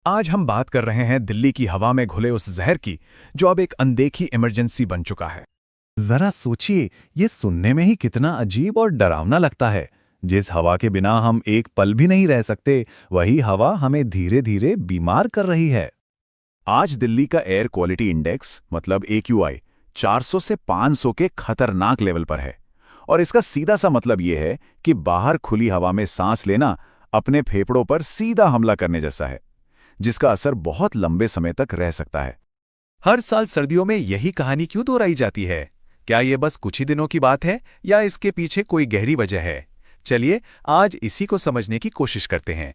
आज हम बात कर रहे हैं दिल्ली की हवा में घुले उस जहर की जो अब एक अनदेखी इमरजेंसी बन चुका है। जरा सोचिए, ये सुनने में ही कितना अजीब और डरावना लगता है। जिस हवा के बिना हम एक पल भी नहीं रह सकते, वही हवा हमें धीरे धीरे बीमार कर रही है। आज दिल्ली का एयर क्वालिटी इंडेक्स मतलब AQI 400 से 500 के खतरनाक लेवल पर है। और इसका सीधा सा मतलब यह है कि बाहर खुली हवा में सांस लेना अपने फेफड़ों पर सीधा हमला करने जैसा है, जिसका असर बहुत लंबे समय तक रह सकता है। हर साल सर्दियों में यही कहानी क्यों दोहराई जाती है? क्या ये बस कुछ ही दिनों की बात है या इसके पीछे कोई गहरी वजह है? चलिए आज इसी को समझने की कोशिश करते हैं।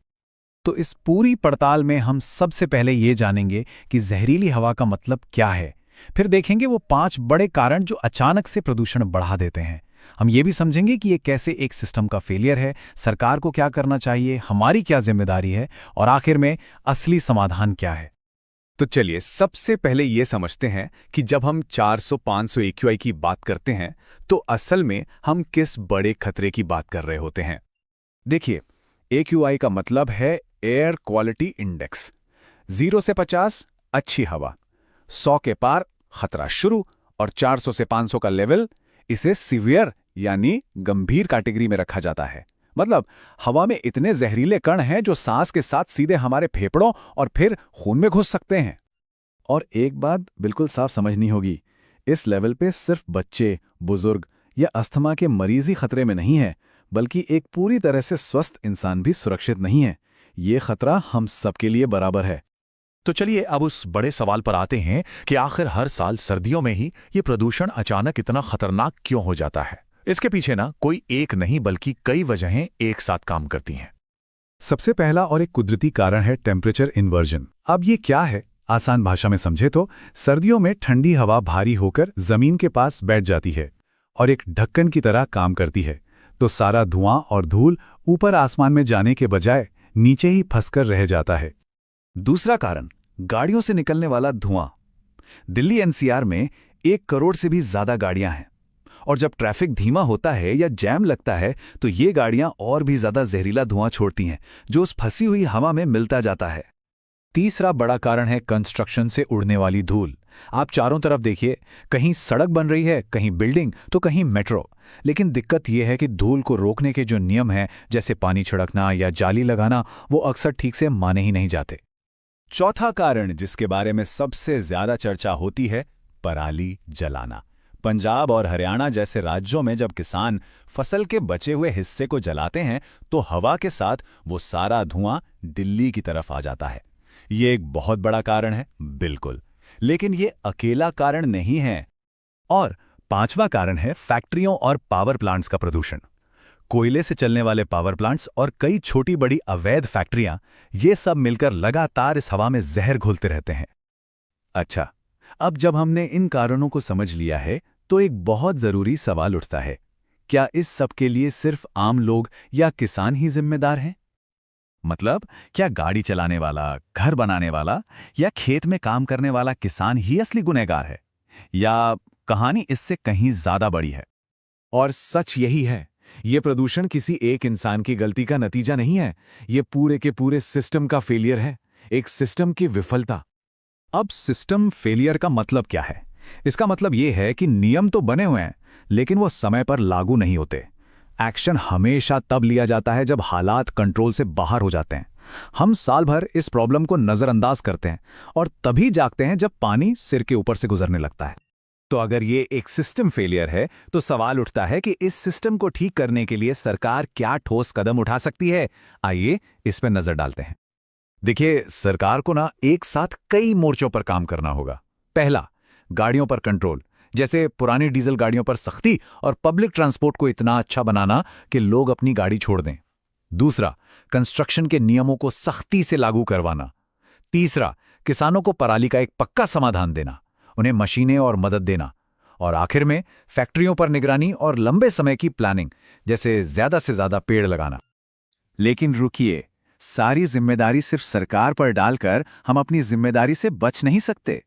तो इस पूरी पड़ताल में हम सबसे पहले ये जानेंगे कि जहरीली हवा का मतलब क्या है। फिर देखेंगे वो 5 बड़े कारण जो अचानक से प्रदूषण बढ़ा देते हैं। हम ये भी समझेंगे कि ये कैसे एक सिस्टम का फेलियर है, सरकार को क्या करना चाहिए, हमारी क्या जिम्मेदारी है और आखिर में असली समाधान क्या है। तो चलिए सबसे पहले ये समझते हैं कि जब हम 400-500 AQI की बात करते हैं तो असल में हम किस बड़े खतरे की बात कर रहे होते हैं। देखिए, AQI का मतलब है एयर क्वालिटी इंडेक्स। 0 से 50 अच्छी हवा, 100 के पार खतरा शुरू और 400 से 500 का लेवल इसे सीवियर यानी गंभीर कैटेगरी में रखा जाता है। मतलब हवा में इतने जहरीले कण हैं जो सांस के साथ सीधे हमारे फेफड़ों और फिर खून में घुस सकते हैं। और एक बात बिल्कुल साफ समझनी होगी, इस लेवल पे सिर्फ बच्चे, बुजुर्ग या अस्थमा के मरीज ही खतरे में नहीं है, बल्कि एक पूरी तरह से स्वस्थ इंसान भी सुरक्षित नहीं है। ये खतरा हम सबके लिए बराबर है। तो चलिए अब उस बड़े सवाल पर आते हैं कि आखिर हर साल सर्दियों में ही ये प्रदूषण अचानक इतना खतरनाक क्यों हो जाता है। इसके पीछे ना कोई एक नहीं बल्कि कई वजहें एक साथ काम करती हैं। सबसे पहला और एक कुदरती कारण है टेम्परेचर इन्वर्जन। अब ये क्या है, आसान भाषा में समझे तो सर्दियों में ठंडी हवा भारी होकर जमीन के पास बैठ जाती है और एक ढक्कन की तरह काम करती है। तो सारा धुआं और धूल ऊपर आसमान में जाने के बजाय नीचे ही फंसकर रह जाता है। दूसरा कारण गाड़ियों से निकलने वाला धुआं। दिल्ली NCR में 1 करोड़ से भी ज्यादा गाड़ियां हैं, और जब ट्रैफिक धीमा होता है या जैम लगता है तो ये गाड़ियां और भी ज्यादा जहरीला धुआं छोड़ती हैं, जो उस फंसी हुई हवा में मिलता जाता है। तीसरा बड़ा कारण है कंस्ट्रक्शन से उड़ने वाली धूल। आप चारों तरफ देखिए, कहीं सड़क बन रही है, कहीं बिल्डिंग तो कहीं मेट्रो। लेकिन दिक्कत यह है कि धूल को रोकने के जो नियम हैं, जैसे पानी छिड़कना या जाली लगाना, वो अक्सर ठीक से माने ही नहीं जाते। चौथा कारण जिसके बारे में सबसे ज्यादा चर्चा होती है, पराली जलाना। पंजाब और हरियाणा जैसे राज्यों में जब किसान फसल के बचे हुए हिस्से को जलाते हैं तो हवा के साथ वो सारा धुआं दिल्ली की तरफ आ जाता है। ये एक बहुत बड़ा कारण है, बिल्कुल, लेकिन ये अकेला कारण नहीं है। और 5वां कारण है फैक्ट्रियों और पावर प्लांट्स का प्रदूषण। कोयले से चलने वाले पावर प्लांट्स और कई छोटी बड़ी अवैध फैक्ट्रियां, ये सब मिलकर लगातार इस हवा में जहर घोलते रहते हैं। अच्छा, अब जब हमने इन कारणों को समझ लिया है तो एक बहुत जरूरी सवाल उठता है, क्या इस सब के लिए सिर्फ आम लोग या किसान ही जिम्मेदार हैं? मतलब क्या गाड़ी चलाने वाला, घर बनाने वाला या खेत में काम करने वाला किसान ही असली गुनहगार है, या कहानी इससे कहीं ज्यादा बड़ी है? और सच यही है, ये प्रदूषण किसी एक इंसान की गलती का नतीजा नहीं है, ये पूरे के पूरे सिस्टम का फेलियर है, एक सिस्टम की विफलता। अब सिस्टम फेलियर का मतलब क्या है? इसका मतलब ये है कि नियम तो बने हुए हैं, लेकिन वो समय पर लागू नहीं होते। एक्शन हमेशा तब लिया जाता है जब हालात कंट्रोल से बाहर हो जाते हैं। हम साल भर इस प्रॉब्लम को नजरअंदाज करते हैं और तभी जागते हैं जब पानी सिर के ऊपर से गुजरने लगता है। तो अगर ये एक सिस्टम फेलियर है तो सवाल उठता है कि इस सिस्टम को ठीक करने के लिए सरकार क्या ठोस कदम उठा सकती है। आइए इस पर नजर डालते हैं। देखिए, सरकार को ना एक साथ कई मोर्चों पर काम करना होगा। पहला, गाड़ियों पर कंट्रोल, जैसे पुरानी डीजल गाड़ियों पर सख्ती और पब्लिक ट्रांसपोर्ट को इतना अच्छा बनाना कि लोग अपनी गाड़ी छोड़ दें। दूसरा, कंस्ट्रक्शन के नियमों को सख्ती से लागू करवाना। तीसरा, किसानों को पराली का एक पक्का समाधान देना, उन्हें मशीनें और मदद देना। और आखिर में फैक्ट्रियों पर निगरानी और लंबे समय की प्लानिंग, जैसे ज्यादा से ज्यादा पेड़ लगाना। लेकिन रुकिए, सारी जिम्मेदारी सिर्फ सरकार पर डालकर हम अपनी जिम्मेदारी से बच नहीं सकते।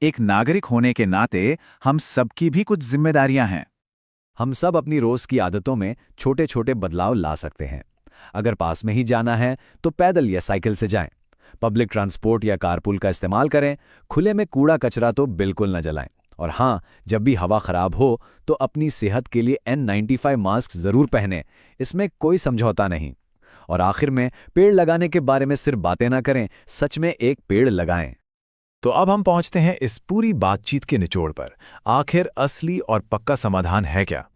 एक नागरिक होने के नाते हम सबकी भी कुछ जिम्मेदारियां हैं। हम सब अपनी रोज की आदतों में छोटे छोटे बदलाव ला सकते हैं। अगर पास में ही जाना है तो पैदल या साइकिल से जाएं। पब्लिक ट्रांसपोर्ट या कारपूल का इस्तेमाल करें, खुले में कूड़ा कचरा तो बिल्कुल न जलाएं। और हाँ, जब भी हवा खराब हो तो अपनी सेहत के लिए N95 मास्क जरूर पहनें, इसमें कोई समझौता नहीं। और आखिर में, पेड़ लगाने के बारे में सिर्फ बातें ना करें, सच में एक पेड़ लगाएं। तो अब हम पहुंचते हैं इस पूरी बातचीत के निचोड़ पर। आखिर असली और पक्का समाधान है क्या?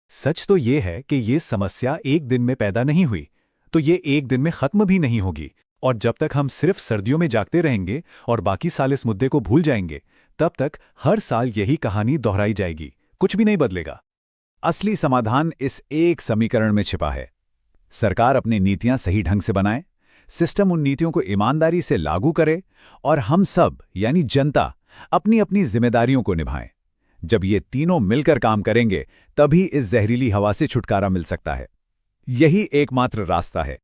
सच तो ये है कि ये समस्या एक दिन में पैदा नहीं हुई, तो ये एक दिन में खत्म भी नहीं होगी। और जब तक हम सिर्फ सर्दियों में जागते रहेंगे और बाकी साल इस मुद्दे को भूल जाएंगे, तब तक हर साल यही कहानी दोहराई जाएगी, कुछ भी नहीं बदलेगा। असली समाधान इस एक समीकरण में छिपा है। सरकार अपनी नीतियां सही ढंग से बनाए, सिस्टम उन नीतियों को ईमानदारी से लागू करे, और हम सब यानी जनता अपनी अपनी जिम्मेदारियों को निभाएं। जब ये तीनों मिलकर काम करेंगे, तभी इस जहरीली हवा से छुटकारा मिल सकता है। यही एकमात्र रास्ता है।